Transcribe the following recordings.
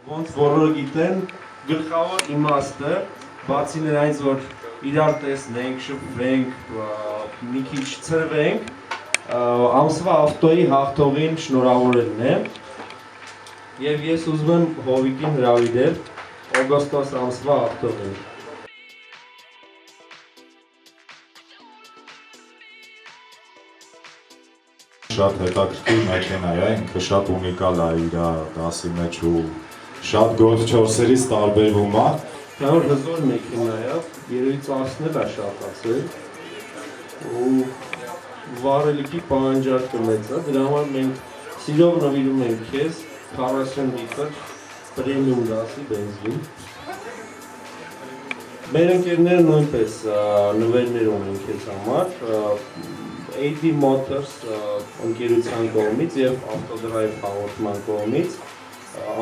ոնց բոլորը գիտեն, գլխավոր իմաստը, բացի նրանից, որ իրար տեսնենք, շփվենք, մի քիչ ցրվենք, ամսվա ավտոյի հաղթողին շնորհավորելն է։ Եվ ես ուզում եմ Հովիկին հրավիրել օգոստոս ամսվա հաղթողին։ Շատ հետաքրքիր մեքենա է, ինքը շատ ունիկալ է իր դասի մեջ ու շատ գոթ 4-երից տարբերվում է։ Դա որ հզոր մեքենա է, երևի ծախսնել է շատացել ու վարելիքի պահանջարկը մեծ է, դրա համար մենք սիրով նվիրում ենք քեզ 40 լիտր պրեմիում դասի բենզին։ Մեր ընկերները նույնպես նվերներ ունեն քեզ համար, AD Motors ընկերության կողմից եւ Autodrive հաղորդման կողմից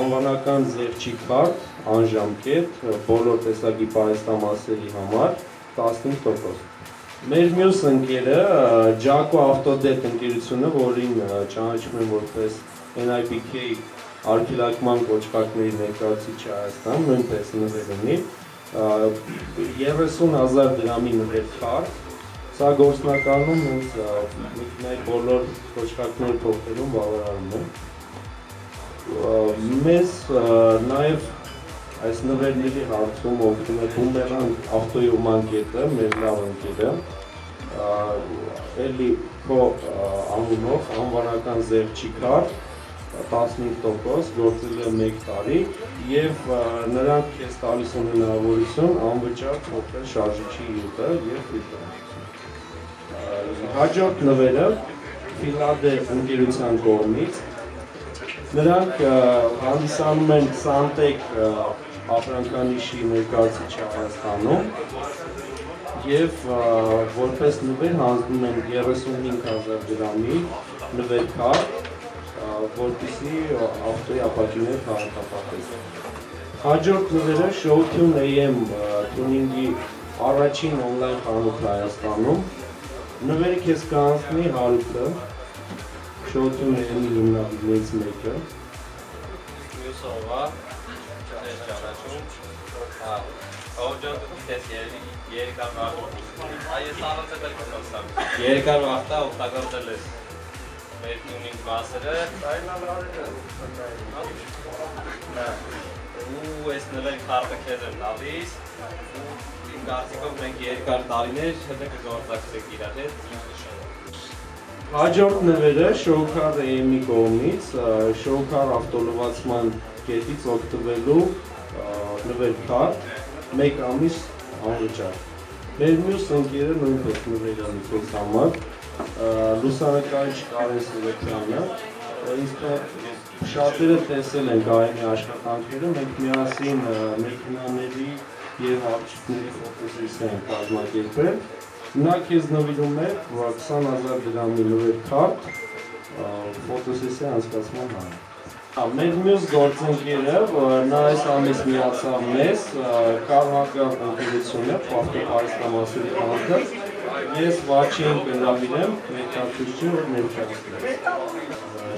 անվանական զեղչի քարտ, անժամկետ, բոլոր տեսակի պահեստամասերի համար 15%։ Մեր մյուս ընկերը Jaco Autodet ընկերությունը, որին ճանաչում են որպես NIPK արգելակման կոչվածքների ներկայացուցիչ Հայաստան, նույնպես նվեր ունի 30,000 դրամի նվեր քարտ։ Սա գործնականում հենց մեքենայի բոլոր կոչվածքները փոխելուն բավարարում է։ Մեզ նաև այս նվերների հարցում օգնում է Boomerang ավտոյոման կետը, մեր լավ ընկերը, էլի քո անունով անվանական զեղչի քարտ 15% գործել է 1 տարի եւ նրանք քեզ տալիս են հնարավորություն անվճար փոխել շարժիչի յուտը եւ ֆիլտրը։ Հաջորդ նվերը Ֆիլադե ընկերության կողմից նրանք հանդիսանում են Santec ապրանքանիշի ներկայացուցիչ Հայաստանում եւ որպես նվեր հանձնում են 35,000 դրամի նվեր քարտ, որպեսզի ավտոյի ապակիները քաղաքապատեն։ Հաջորդ նվերը Showtune AM տյունինգի առաջին on-line խանութ Հայաստանում։ Նվերը քեզ կանցնի հարուտը, Showtune AM-ի հիմնադիրներից մեկը։ Մյուս օրվա չես ճանաչում, հոջոտ դիտես երկար վաղտ, այս առանցել էլ կնոսամ, երկար վաղտա օգտագործել ես մեր տյունինգ մասերը, ու ես նվեր քարտը քեզ եմ տալիս, իմ կարծիքով մենք երկար տարիներ հետը կգործակցենք իրար հետ։ Հաջորդ նվերը Showcar AM-ի կողմից, Showcar ավտոլվացման կետից օգտվելու նվեր քարտ, 1 ամիս անվճար։ Մեր մյուս ընկերը նույնպես նվեր ունի քեզ համար, լուսանկարիչ Կարեն Սևեքյանը, շատերը տեսել են Կարենի աշխատանքները, մենք միասին մեքենաների եւ հարցուկների ֆոտոսեսիա ենք կազմակերպել։ Նա քեզ նվիրում է 20,000 դրամի նվեր քարտ ֆոտոսեսիա անցկացման համար։ Մեր մյուս գործընկերը, նա այս ամիս միացավ մեզ, Կարհագա ընկերությունը, ավտոպահեստամասերի խանութը, ես Վաչին կհրավիրեմ, ներկայացուցիչ որ ներկայացնեմ։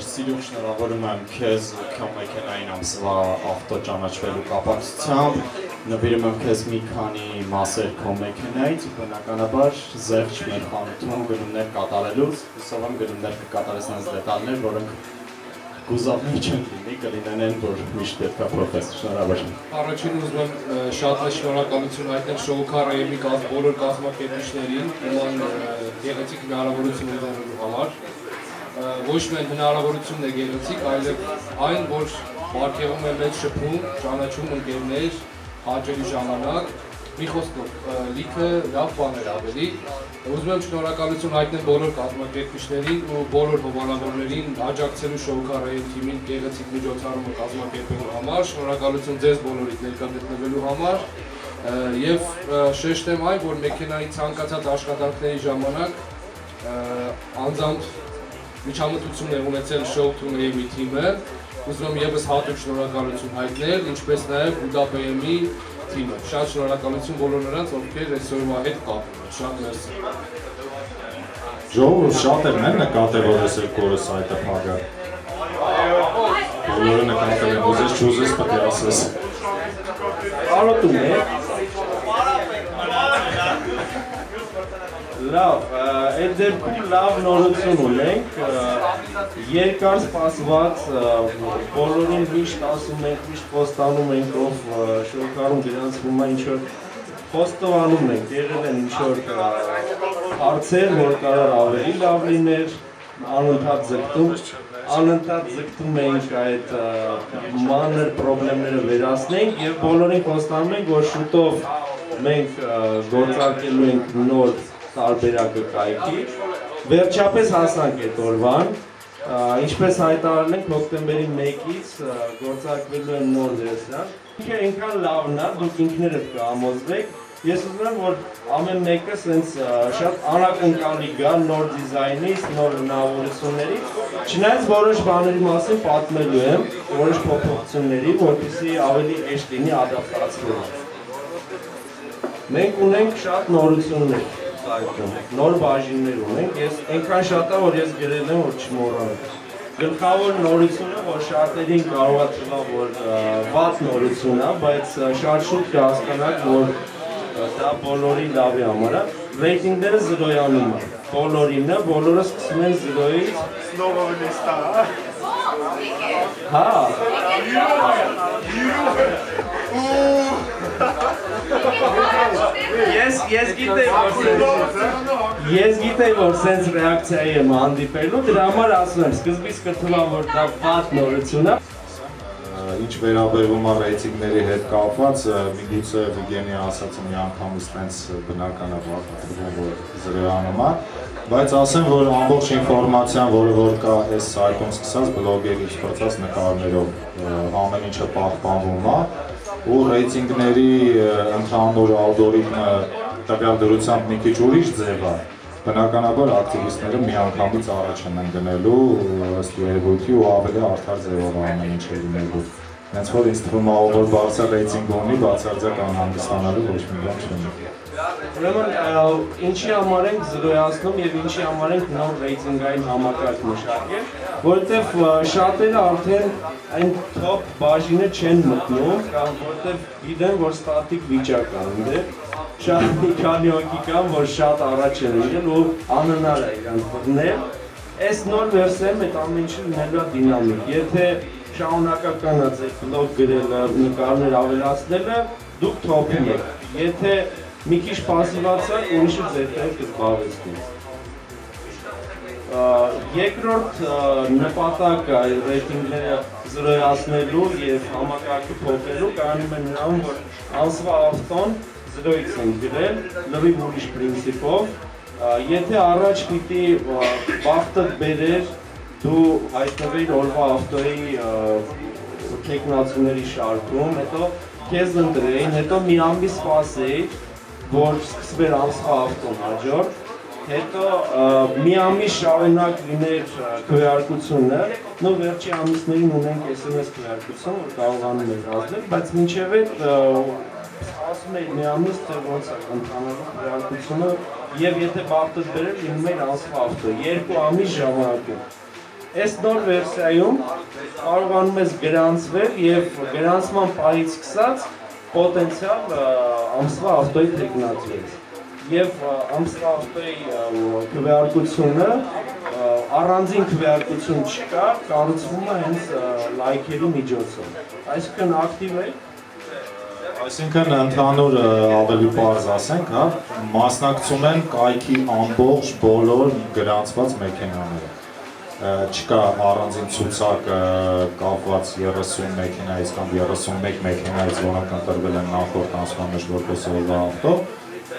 Սիրում շնորհավորում եմ քեզ քո մեքենային ամսվա ավտո ճանաչվելու կապակցությամբ, նվիրում եմ քեզ մի քանի մասեր քո մեքենայից ու բնականաբար զեղչ մեր խանութում գնումներ կատարելուց, հուսով եմ գնումներ կկատարես նրանց դետալներ, որոնք գուզավներ չեն լինի, կլինեն են, որ միշտ պետք է փոխես, շնորհավորում։ Առաջին ուզում եմ շատ շնորհակալություն հայտնել Showcar AM-ի բոլոր կազմակերպիչներին, իման գեղեցիկ հնարավորություն ունենալու համար։ Ոչ միայն հնարավորությունն է գեղեցիկ, այլև այն, որ պարգևում է մեծ շփում, ճանաչում ընկերներ, հաճելի ժամանակ, մի խոսքով, լիքը լավ բաներ ավելի։ Ուզում եմ շնորհակալություն հայտնել բոլոր կազմակերպիչներին ու բոլոր հովանավորներին աջակցելու Showcar AM թիմին գեղեցիկ միջոցառումը կազմակերպելու համար, շնորհակալություն ձեզ բոլորիդ ներկա գտնվելու համար եւ շեշտեմ այն, որ մեքենայի ցանկացած աշխատանքների ժամանակ անձամբ միջամտություն է ունեցել Showtune AM-ի թիմը, ուզում եմ ևս հատուկ շնորհակալություն հայտնել, ինչպես նաև Buda PM-ի թիմը։ Շատ շնորհակալություն բոլոր նրանց, ովքեր այսօրվա հետ կապում են։ Շատ մերսի։ Ժողովուրդ շատերն են նկատել, որ այս երկու օրը սայթը փակ է։ բոլորը նկատել են, ուզես չուզես պետք է ասես։ Արոտում է։ Լավ, այդ դեպքում լավ նորություն ունենք, երկար սպասված բոլորին միշտ ասում ենք, միշտ խոստանում ենք, ով շրջանում գրանցվում է ինչ-որ խոստովանում ենք, եղել են ինչ-որ հարցեր, որ կարող ավելի լավ լիներ, անընդհատ ձգտում ենք այդ մանր պրոբլեմները վերացնենք և բոլորին խոստանում ենք, որ շուտով մենք գործարկելու ենք նոր տարբերակը կայքի, վերջապես հասանք այդ օրվան, ինչպես հայտարարել ենք հոկտեմբերի 1-ից գործարկվելու են նոր վերսիան, ինքը այնքան լավն է, դուք ինքներդ կհամոզվեք, ես ուզում եմ, որ ամեն մեկը սենց շատ անակնկալի գա նոր դիզայնից, նոր հնարավորություններից, չնայած որոշ բաների մասին պատմելու եմ, որոշ փոփոխությունների, որպեսզի ավելի հեշտ լինի ադապտացվելու։ Մենք ունենք շատ նորություններ սայթում, նոր բաժիններ ունենք, ես այնքան շատ է, որ ես գրել եմ, որ չմոռանամ։ Գլխավոր նորությունը, որ շատերին կարող է թվա, որ վատ նորություն է, բայց շատ շուտ կհասկանաք, որ դա բոլորի լավի համար է, ռեյտինգները զրոյանում է, բոլորինը, բոլորը սկսում են զրոյից։ Սնովը լիստա, հա։ Ես գիտեի, որ սենց ռեակցիայի եմ հանդիպելու, դրա համար ասում եմ, սկզբից կթվա, որ դա վատ նորություն է։ Ինչ վերաբերվում է ռեյտինգների հետ կապված, միգուցե Վիգենի ասացը մի անգամից տենց բնական է վատվում, որ զրոյանում է, բայց ասեմ, որ ամբողջ ինֆորմացիան, որը որ կա այս սայթում սկսած բլոգերից փորձած նկարներով ամեն ինչը պահպանվում է, ու ռեյտինգների ընդհանուր ալգորիթմը տվյալ դրությամբ մի քիչ ուրիշ ձև է, բնականաբար ակտիվիստները միանգամից առաջ են գնելու ըստ երևույթի ու ավելի արդար ձևով ամեն ինչ է լինելու։ Հենց որ ինձ թվում է, որ բարձր ռեյտինգ ունի, բացարձակ անհանգստանալու ոչ մի բան չունի։ Ուրեմն ինչի համար ենք զրոյացնում և ինչի համար ենք նոր ռեյտինգային համակարգ մշակել, որովհետև շատերը արդեն այն թոփ բաժինը չեն մտնում, կամ որովհետև գիտեն, որ ստատիկ վիճակ է այնտեղ, շատ մի քանի հոգի կան, որ շատ առաջ են եկել ու անհնար է իրանց բռնել։ Այս նոր վերսիայում այդ ամեն ինչը լինելու է դինամիկ, եթե շարունակական է ձեր բլոգ գրելը, նկարներ ավելացնելը, դուք թոփում եք, եթե մի քիչ պասիվացակ, ուրիշը ձեր տեղ կզբաղեցնի։ Երկրորդ նպատակը ռեյտինգները զրոյացնելու և համակարգը փոխելու կայանում է նրանում, որ ամսվա ավտոն զրոյից են գրել, լրիվ ուրիշ պրինցիպով, եթե առաջ պիտի բախտդ բերեր, դու հայտնվեիր օրվա ավտոյի թեկնածուների շարքում, հետո քեզ ընտրեին, հետո մի ամիս սպասեիր, որ սկսվեր ամսվա ավտոն հաջորդ, հետո մի ամիս շարունակ լիներ քվեարկությունը, նո վերջի ամիսներին ունենք SMS քվեարկություն, որ կարողանում ենք ազդել, բայց մինչև այդ սպասում էիր մի ամիս, թե ոնց է ընթանալու քվեարկությունը և եթե բախտդ բերեր, լինում էր ամսվա ավտո, 2 ամիս ժամանակում։ Այս նոր վերսիայում կարողանում ես գրանցվել և գրանցման պահից սկսած պոտենցիալ ամսվա ավտոյի թեկնածուից և ամսվա ավտոյի քվեարկությունը առանձին քվեարկություն չկա, կառուցվում է հենց լայքերի միջոցով, այսինքն ակտիվ է։ Այսինքն ընդհանուր ավելի պարզ ասենք, մասնակցում են կայքի ամբողջ բոլոր գրանցված մեքենաները։ Չկա առանձին ցուցակ կապված 30 մեքենայից կամ 31 մեքենայից, որոնք ընտրվել են նախորդ ամսվան մեջ որպես օրվա ավտո,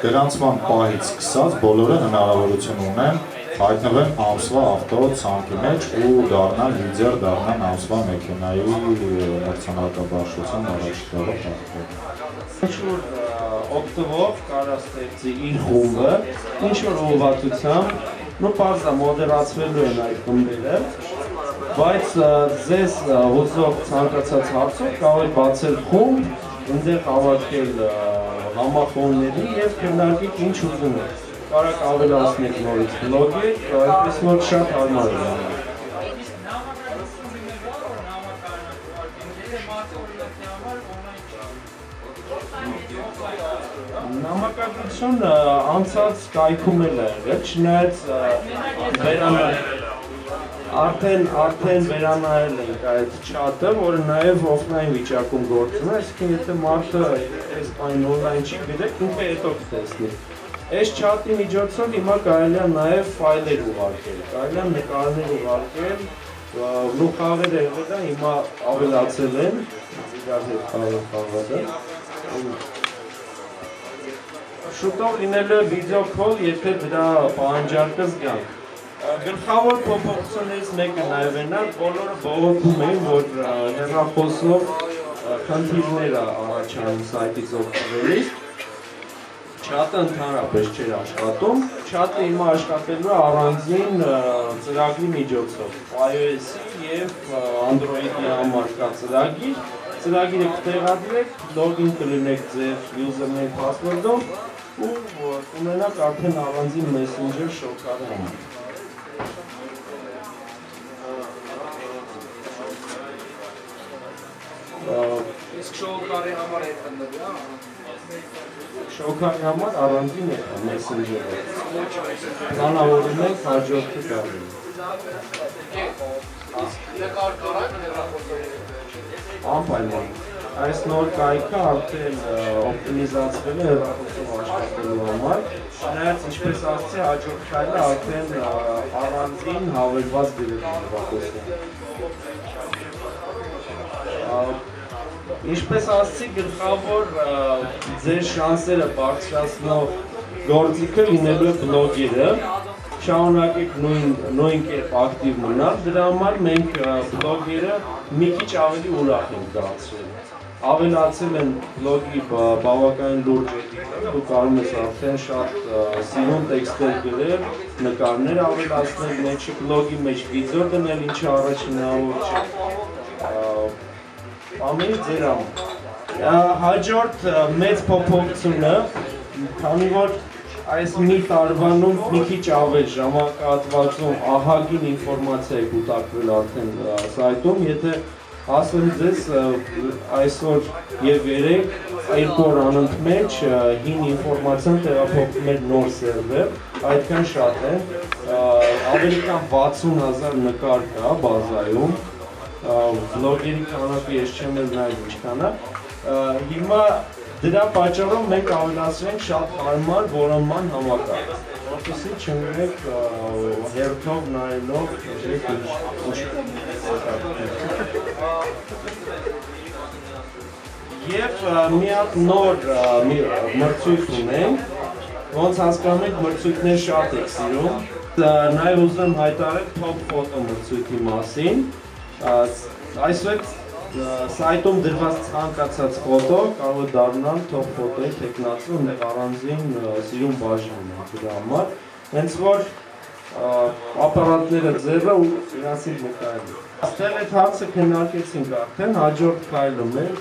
գրանցման պահից սկսած բոլորը հնարավորություն ունեն հայտնվեն ամսվա ավտո ցանկի մեջ ու դառնան լիդեր, դառնան ամսվա մեքենայի մրցանակաբաշխության առաջիկայով պատկերել։ Ինչ-որ օգտվով կարա ստեղծի իր խումբը, ինչ-որ ուղղվածությամբ, պարզ է մոդերացվելու են այդ խմբերը, բայց ձեզ հուզող ցանկացած հարցով կարող եք բացել խումբ, այնտեղ հավաքել համախոհների և քննարկել ինչ ուզում եք։ Կարակ ավելացնեք նորից բլոգեր, այնպես որ շատ հարմար է։ Նամակագրություն անցած կայքում էլ է եղել, չնայած արդեն վերանայել ենք այդ չաթը, որը նաև օֆլայն վիճակում գործում է, այսինքն եթե մարդը այս բանին օնլայն չի գրել, ինքը հետո կտեսնի։ Այս չաթի միջոցով հիմա կարելի է նաև ֆայլեր ուղարկել, կարելի է նկարներ ուղարկել, գլուխավերը եղել է, հիմա ավելացել են, իրար հետ խաղը։ Շուտով լինելու է վիդեո քոլ, եթե դրա պահանջարկը զգանք։ Գլխավոր փոփոխություններից մեկը նաև այն է, բոլորը բողոքում էին, որ հեռախոսով խնդիրներ առաջանում սայթից օգտվելիս, չաթը ընդհանրապես չէր աշխատում, չաթը հիմա աշխատելու է առանձին ծրագրի միջոցով, iOS-ի և Android-ի համար կա ծրագիր, ծրագիրը կտեղադրեք, լոգին կլինեք ձեր username password-ով ու ունենաք արդեն առանձին messenger շոկարի համար։ Իսկ շոուքարի համար է տնտի, Շոուքարի համար առանձին է messenger-ը։ Պլանավորում ենք հաջորդի դարին։ Նկար կարակ հեռախոսով։ Անպայման։ Այս նոր կայքը արդեն օպտիմիզացվել է հեռախոսով աշխատելու համար, չնայած ինչպես ասացի, հաջորդ քայլը արդեն առանձին հավելված գրել հեռախոսում։ Ինչպես ասացի, գլխավոր ձեր շանսերը բարձրացնող գործիքը լինելու է բլոգերը, շարունակեք նույն կերպ ակտիվ մնալ, դրա համար մենք բլոգերը մի քիչ ավելի ուրախ ենք դարձրել։ Ավելացել են բլոգի բավականին լուրջ էդիտները, ու կարող ես արդեն շատ սիրուն տեքստեր գրել, նկարներ ավելացնել, մեջը բլոգի մեջ վիդեո դնել, ինչը առաջ հնարավոր չէ։ Ամեն ձեր համար։ Հաջորդ մեծ փոփոխությունը, քանի որ այս մի տարվանում մի քիչ ավել ժամանակահատվածում ահագին ինֆորմացիա է կուտակվել արդեն սայթում, եթե ասեմ ձեզ այսօր և երեկ երկու օր անընդմեջ հին ինֆորմացիան տեղափոխվում էր նոր սերվեր, այդքան շատ է, ավելի քան 60,000 նկար կա բազայում, բլոգերի քանակը ես չեմ էլ նայել ինչքան է, հիմա դրա պատճառով մենք ավելացրել ենք շատ հարմար որոնման համակարգ, որպեսզի չմնեք հերթով նայելով Եվ մի հատ նոր մրցույթ ունենք, ոնց հասկանում եք մրցույթներ շատ եք սիրում, նաև ուզում հայտարարել top photo մրցույթի մասին, այսօր սայթում դրված ցանկացած ֆոտո կարող է դառնալ top photo-ի տեխնացու ու առանձին սիրուն բաժին ունենք դրա համար, հենց որ ապարատները ձեռը ու իրացին նկարել։ Աստեղ այդ հարցը քննարկեցինք արդեն, հաջորդ քայլը մեր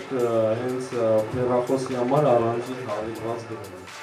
հենց հեռախոսի համար առանձին հավելված դրել ենք։